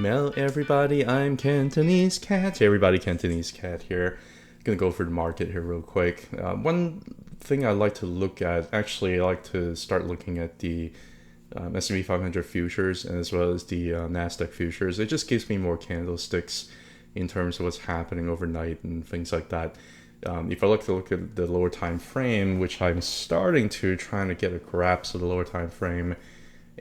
Hello everybody, I'm Cantonese Cat. Hey everybody, Cantonese Cat here. Gonna go for the market here real quick. One thing I like to look at, actually I like to start looking at the S&P 500 futures as well as the NASDAQ futures. It just gives me more candlesticks in terms of what's happening overnight and things like that. If I look at the lower time frame, which I'm starting to trying to get a grasp of the lower time frame,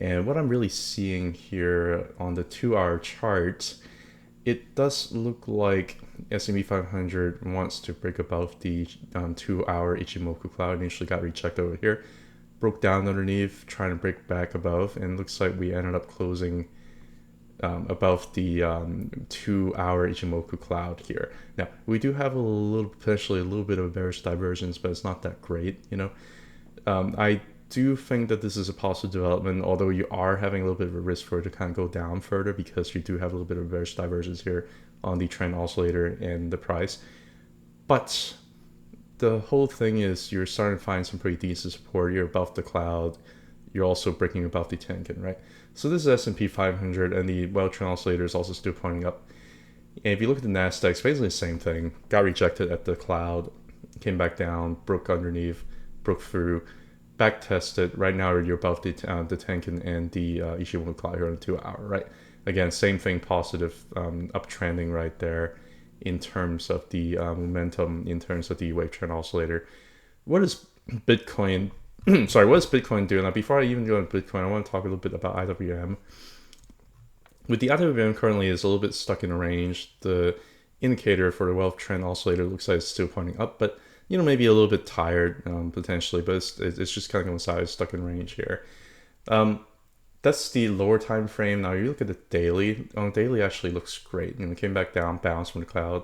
and what I'm really seeing here on the 2-hour chart, it does look like S&P 500 wants to break above the 2-hour Ichimoku cloud. Initially got rejected over here, broke down underneath, trying to break back above, and looks like we ended up closing above the 2-hour Ichimoku cloud here. Now, we do have potentially a little bit of a bearish divergence, but it's not that great, you know. I do think that this is a positive development, although you are having a little bit of a risk for it to kind of go down further because you do have a little bit of bearish divergence here on the trend oscillator and the price. But the whole thing is you're starting to find some pretty decent support. You're above the cloud. You're also breaking above the Tenkan, right? So this is S&P 500, and the trend oscillator is also still pointing up. And if you look at the NASDAQ, it's basically the same thing. Got rejected at the cloud, came back down, broke underneath, broke through, back tested. Right now you're above the Tenkan and the Ichimoku cloud here on the 2-hour, right? Again, same thing, positive uptrending right there in terms of the momentum, in terms of the wave trend oscillator. What is Bitcoin? Sorry, what does Bitcoin do? Now, before I even go into Bitcoin, I want to talk a little bit about IWM. With the IWM currently is a little bit stuck in a range. The indicator for the wealth trend oscillator looks like it's still pointing up, but maybe a little bit tired potentially, but it's just kind of going side, stuck in range here. That's the lower time frame. Now you look at the daily. On the daily, actually looks great. Came back down, bounced from the cloud,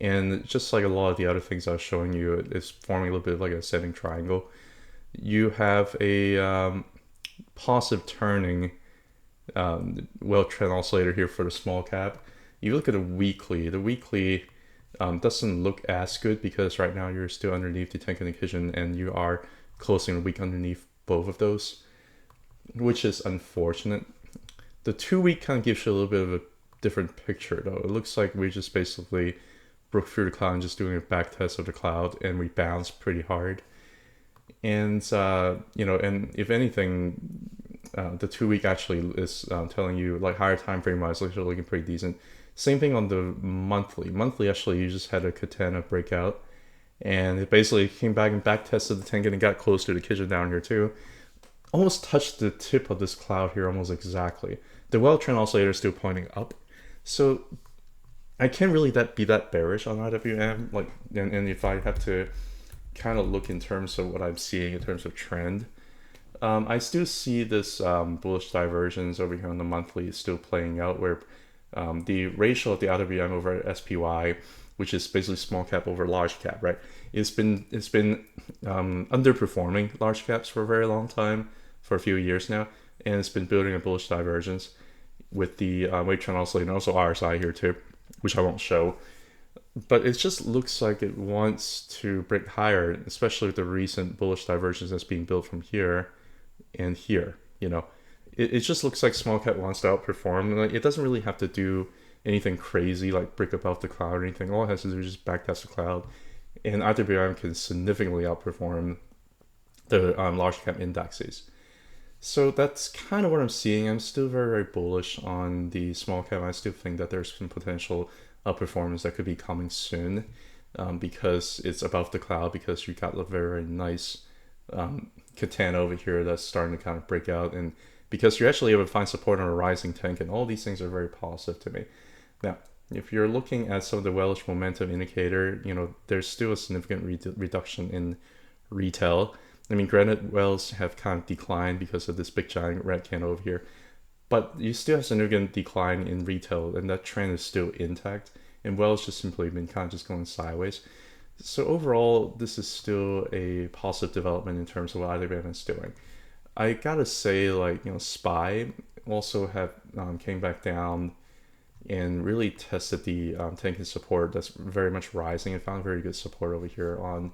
and just like a lot of the other things I was showing you, it's forming a little bit of like a ascending triangle. You have a positive turning wealth trend oscillator here for the small cap. You look at the weekly. The weekly doesn't look as good because right now you're still underneath the Tenkan and Kijun, and you are closing the week underneath both of those, which is unfortunate. The 2-week kind of gives you a little bit of a different picture though. It looks like we just basically broke through the cloud and just doing a back test of the cloud, and we bounced pretty hard. And and if anything, the 2-week actually is telling you, like, higher time frame wise, looking pretty decent. Same thing on the monthly. Monthly, actually, you just had a katana breakout, and it basically came back and back tested the Tenkan and got close to the Kijun down here too. Almost touched the tip of this cloud here almost exactly. The wealth trend oscillator is still pointing up, so I can't really be that bearish on IWM. Like, and if I have to kind of look in terms of what I'm seeing in terms of trend, I still see this bullish divergence over here on the monthly is still playing out, where the ratio of the IWM over SPY, which is basically small cap over large cap, right? It's been underperforming large caps for a very long time, for a few years now, and it's been building a bullish divergence with the wave trend oscillator and also RSI here too, which I won't show. But it just looks like it wants to break higher, especially with the recent bullish divergence that's being built from here and here. It just looks like small cap wants to outperform. Like, it doesn't really have to do anything crazy like break above the cloud or anything. All it has to do is just backtest the cloud, and IWM can significantly outperform the large cap indexes. So that's kind of what I'm seeing. I'm still very, very bullish on the small cap. I still think that there's some potential outperformance that could be coming soon, because it's above the cloud, because you got a very, very nice katana over here that's starting to kind of break out, and because you're actually able to find support on a rising Tenkan. All these things are very positive to me. Now, if you're looking at some of the Welsh momentum indicator, there's still a significant reduction in retail. I mean, granted, Wells have kind of declined because of this big giant red candle over here, but you still have significant decline in retail, and that trend is still intact. And Wells just simply been kind of just going sideways. So overall, this is still a positive development in terms of what IWM is doing. I gotta say, like, SPY also have came back down and really tested the Tenkan support that's very much rising, and found very good support over here on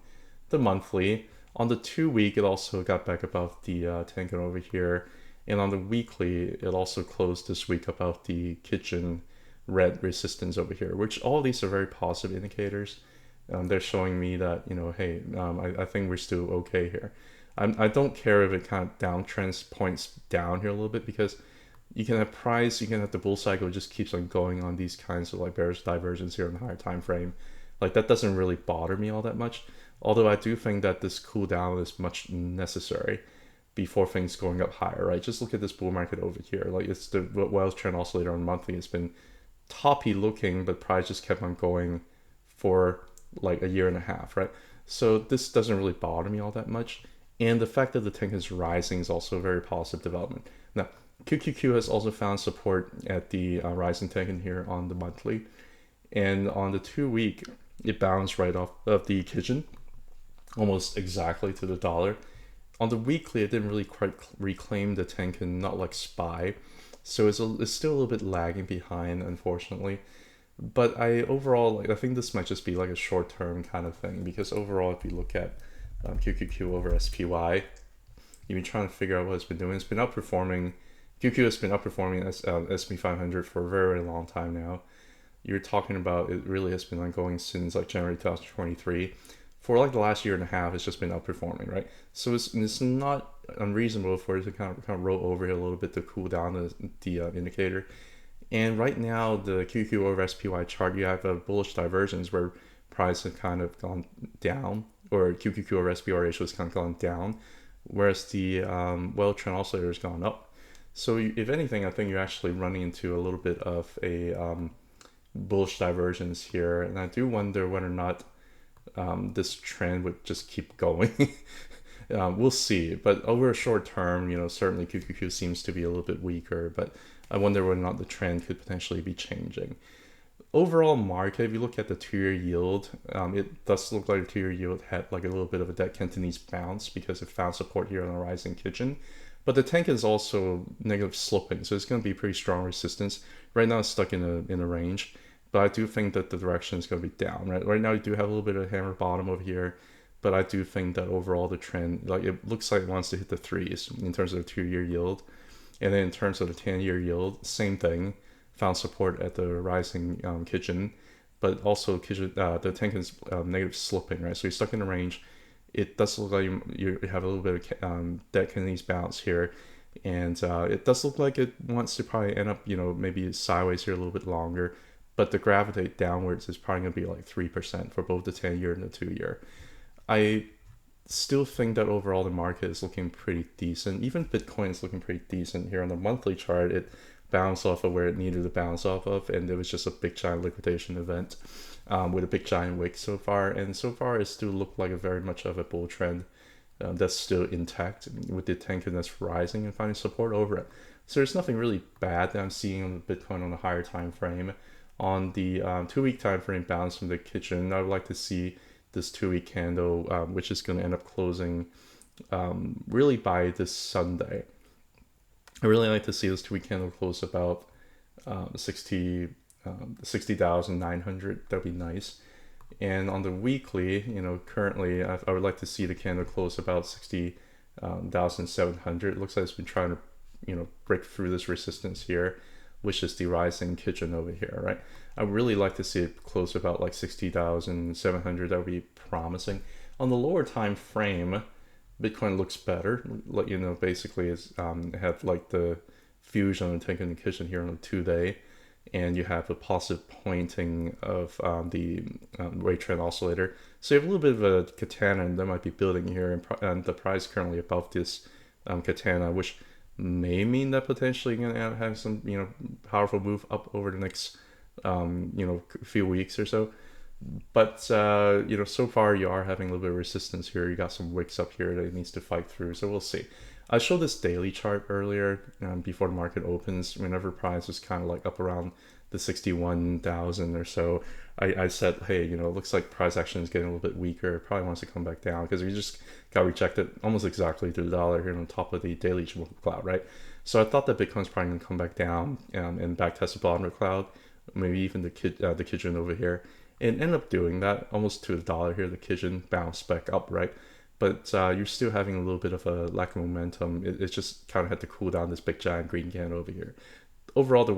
the monthly. On the 2-week, it also got back above the Tenkan over here, And on the weekly, it also closed this week above the kitchen red resistance over here, which all these are very positive indicators. They're showing me that, hey, I think we're still okay here. I don't care if it kind of downtrends points down here a little bit, because you can have price, you can have the bull cycle just keeps on going on these kinds of like bearish divergence here in the higher time frame. Like that doesn't really bother me all that much. Although I do think that this cool down is much necessary before things going up higher, right? Just look at this bull market over here. Like it's the Wells trend oscillator on monthly. It's been toppy looking, but price just kept on going for like a year and a half, right? So this doesn't really bother me all that much. And the fact that the Tenkan is rising is also a very positive development. Now, QQQ has also found support at the rising Tenkan here on the monthly. And on the 2 week, it bounced right off of the Kijun, almost exactly to the dollar. On the weekly, it didn't really quite reclaim the Tenkan, not like SPY. So it's still a little bit lagging behind, unfortunately. But overall, like, I think this might just be like a short-term kind of thing, because overall, if you look at QQQ over SPY, you've been trying to figure out what it's been doing. It's been outperforming. QQ has been outperforming S&P 500 for a very, very long time now. You're talking about it really has been ongoing since like January 2023. For like the last year and a half, it's just been outperforming, right? So it's not unreasonable for it to kind of roll over here a little bit to cool down the indicator. And right now, the QQ over SPY chart, you have a bullish divergence where price has kind of gone down, or QQQ over SPY ratio has kind of gone down, whereas the Wells trend oscillator has gone up. So if anything, I think you're actually running into a little bit of a bullish divergence here, and I do wonder whether or not this trend would just keep going. We'll see, but over a short term, certainly QQQ seems to be a little bit weaker, but I wonder whether or not the trend could potentially be changing. Overall market, if you look at the 2-year yield, it does look like the 2-year yield had like a little bit of a dead Cantonese bounce because it found support here on the rising Kijun. But the Tenkan is also negative sloping, so it's going to be pretty strong resistance. Right now it's stuck in a range, but I do think that the direction is going to be down. Right now you do have a little bit of a hammer bottom over here, but I do think that overall the trend, like it looks like it wants to hit the threes in terms of the 2-year yield. And then in terms of the 10-year yield, same thing, found support at the rising Kijun, but also Kijun, the Tenkan is negative sloping, right? So you're stuck in the range. It does look like you have a little bit of dead Cantonese bounce here, and it does look like it wants to probably end up, maybe sideways here a little bit longer, but the gravitate downwards is probably going to be like 3% for both the 10-year and the 2-year. I still think that overall the market is looking pretty decent. Even Bitcoin is looking pretty decent here on the monthly chart. It bounced off of where it needed to bounce off of, and it was just a big giant liquidation event with a big giant wick so far. And so far, it still looked like a very much of a bull trend that's still intact, with the Tenkan that's rising and finding support over it. So there's nothing really bad that I'm seeing on the Bitcoin on the higher time frame. On the 2-week time frame bounce from the Kijun, I would like to see this 2-week candle, which is going to end up closing really by this Sunday. I really like to see this 2-week candle close about 60,900. That'd be nice. And on the weekly, currently I would like to see the candle close about 60,700. It looks like it's been trying to, break through this resistance here, which is the rising Kijun over here, right? I would really like to see it close about like 60,700. That would be promising. On the lower time frame, Bitcoin looks better. Basically it's have like the fusion and Tenkan and Kijun here on the 2-day, and you have a positive pointing of the rate trend oscillator. So you have a little bit of a katana that might be building here, and the price currently above this katana, which may mean that potentially you're gonna have some powerful move up over the next few weeks or so. But so far you are having a little bit of resistance here. You got some wicks up here that it needs to fight through, so we'll see. I showed this daily chart earlier before the market opens. Whenever price was kind of like up around the 61,000 or so, I said, hey, it looks like price action is getting a little bit weaker. It probably wants to come back down because we just got rejected almost exactly to the dollar here on top of the daily cloud, right? So I thought that Bitcoin's probably going to come back down and back test the bottom of the cloud, maybe even the Kijun over here. And ended up doing that almost to the dollar here. The Kijun bounced back up, right? but you're still having a little bit of a lack of momentum. It's just kind of had to cool down this big giant green candle over here. Overall, the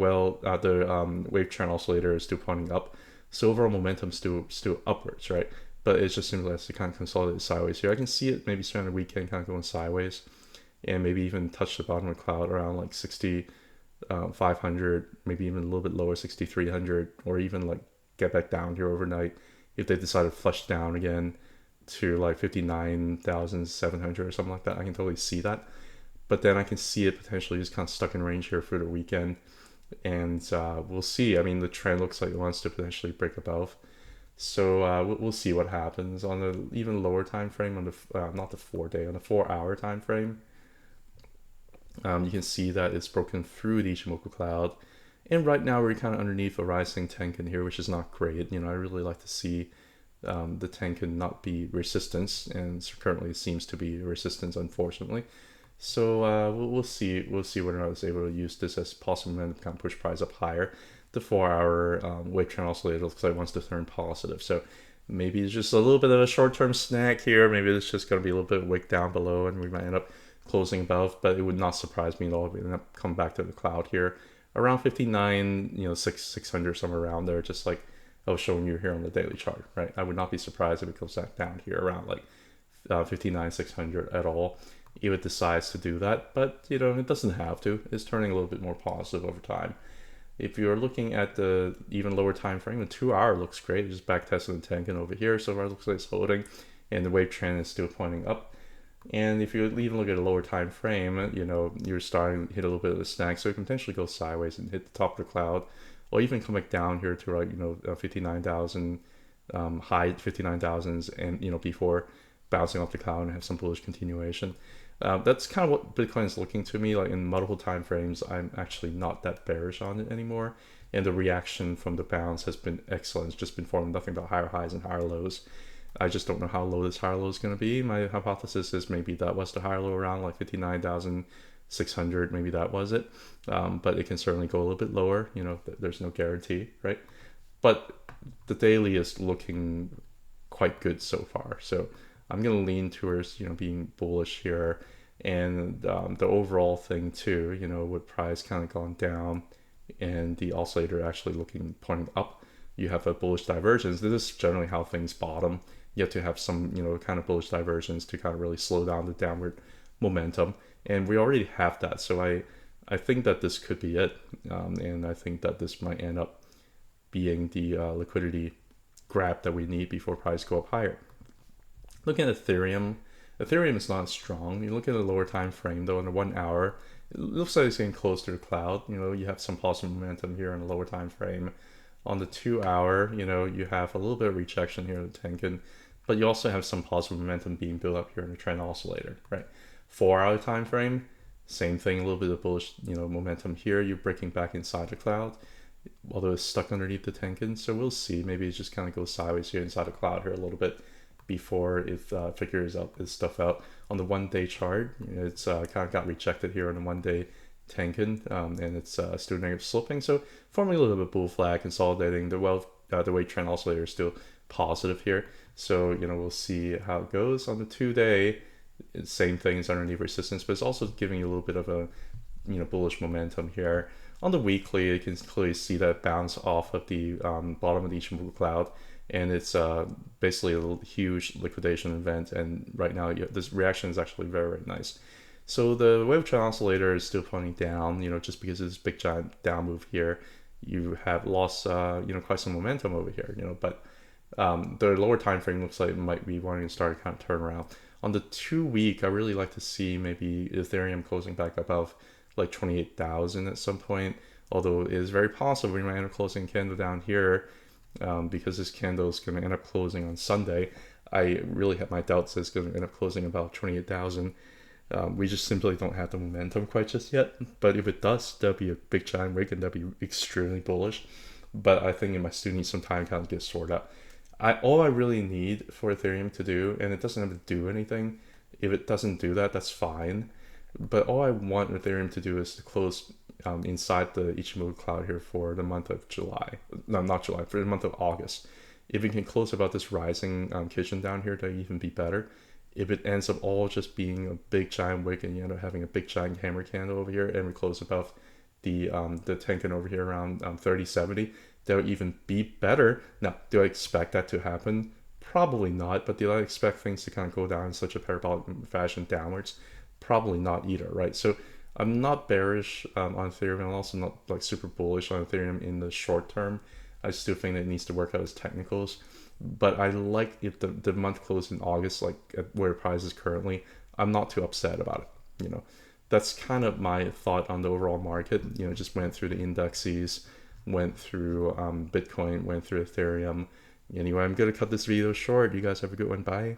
wave trend oscillator is still pointing up, so overall momentum still upwards, right? But it's just simply has to kind of consolidate sideways here. I can see it maybe starting the weekend kind of going sideways, and maybe even touch the bottom of the cloud around like 60,500, maybe even a little bit lower, 6,300, or even like get back down here overnight if they decide to flush down again to like 59,700 or something like that. I can totally see that. But then I can see it potentially just kind of stuck in range here for the weekend. And we'll see. I mean, the trend looks like it wants to potentially break above. So we'll see what happens on the even lower time frame, on the not the 4 day, on the 4 hour time frame. You can see that it's broken through the Ichimoku cloud. And right now we're kind of underneath a rising Tenkan here, which is not great. I really like to see the Tenkan not be resistance, and currently it seems to be resistance, unfortunately. So we'll see. We'll see whether or not it's able to use this as possible momentum to kind of push price up higher. The 4 hour wave trend oscillator looks like it wants to turn positive. So maybe it's just a little bit of a short-term snack here. Maybe it's just going to be a little bit wick down below, and we might end up closing above. But it would not surprise me at all if we end up coming back to the cloud here around 59, 600, somewhere around there. Just like I was showing you here on the daily chart, right? I would not be surprised if it goes back down here around like 59, 600 at all if it decides to do that. But it doesn't have to. It's turning a little bit more positive over time. If you're looking at the even lower time frame, the 2 hour looks great. It's just back testing the Tenkan over here, so far it looks like it's holding, and the wave trend is still pointing up. And if you even look at a lower time frame, you're starting to hit a little bit of a snag, so it can potentially go sideways and hit the top of the cloud, or even come back down here to like 59,000, high 59,000s, and before bouncing off the cloud and have some bullish continuation. That's kind of what Bitcoin is looking to me like. In multiple time frames, I'm actually not that bearish on it anymore, and the reaction from the bounce has been excellent. It's just been forming nothing but higher highs and higher lows. I just don't know how low this higher low is going to be. My hypothesis is maybe that was the higher low around like 59,600. Maybe that was it. But it can certainly go a little bit lower. There's no guarantee, right? But the daily is looking quite good so far. So I'm going to lean towards, being bullish here. And the overall thing too, with price kind of gone down and the oscillator actually pointing up, you have a bullish divergence. This is generally how things bottom. You have to have some, kind of bullish divergence to kind of really slow down the downward momentum. And we already have that. So I think that this could be it. And I think that this might end up being the liquidity grab that we need before price go up higher. Looking at Ethereum is not strong. You look at the lower time frame though, in the 1 hour, it looks like it's getting close to the cloud. You have some positive momentum here in the lower time frame. On the 2 hour, you have a little bit of rejection here in the Tenkan, but you also have some positive momentum being built up here in the trend oscillator, right? 4 hour time frame, same thing, a little bit of bullish, momentum here. You're breaking back inside the cloud, although it's stuck underneath the Tenkan. So we'll see. Maybe it just kind of goes sideways here inside the cloud here a little bit before it figures out this stuff out. On the 1 day chart, it's kind of got rejected here on the 1 day Tenkan, and it's still negative sloping, so forming a little bit of bull flag, consolidating. The wave trend oscillator is still positive here, so we'll see how it goes. On the 2 day, same thing, it's underneath resistance, but it's also giving you a little bit of a bullish momentum here. On the weekly, you can clearly see that bounce off of the bottom of the Ichimoku cloud, and it's basically a huge liquidation event. And right now, this reaction is actually very, very nice. So the wave trend oscillator is still pointing down, just because of this big giant down move here. You have lost, quite some momentum over here, but the lower time frame looks like it might be wanting to start to kind of turn around. On the 2 week, I really like to see maybe Ethereum closing back above like 28,000 at some point, although it is very possible we might end up closing a candle down here, because this candle is going to end up closing on Sunday. I really have my doubts that it's going to end up closing about 28,000. We just simply don't have the momentum quite just yet. But if it does, that'll be a big giant wig, and that'll be extremely bullish. But I think it might still need some time to kind of get sorted out. All I really need for Ethereum to do, and it doesn't have to do anything. If it doesn't do that, that's fine. But all I want Ethereum to do is to close inside the Ichimoku cloud here for the month of July. No, not July, for the month of August. If we can close about this rising kitchen down here, that would even be better. If it ends up all just being a big giant wick and you end up having a big giant hammer candle over here and we close above the Tenkan over here around 3070, that would even be better. Now, do I expect that to happen? Probably not, but do I expect things to kind of go down in such a parabolic fashion downwards? Probably not either, right? So I'm not bearish on Ethereum. I'm also not like super bullish on Ethereum in the short term. I still think that it needs to work out its technicals. But I like if the month closed in August, like at where price is currently, I'm not too upset about it. That's kind of my thought on the overall market. Just went through the indexes, went through Bitcoin, went through Ethereum. Anyway, I'm gonna cut this video short. You guys have a good one. Bye.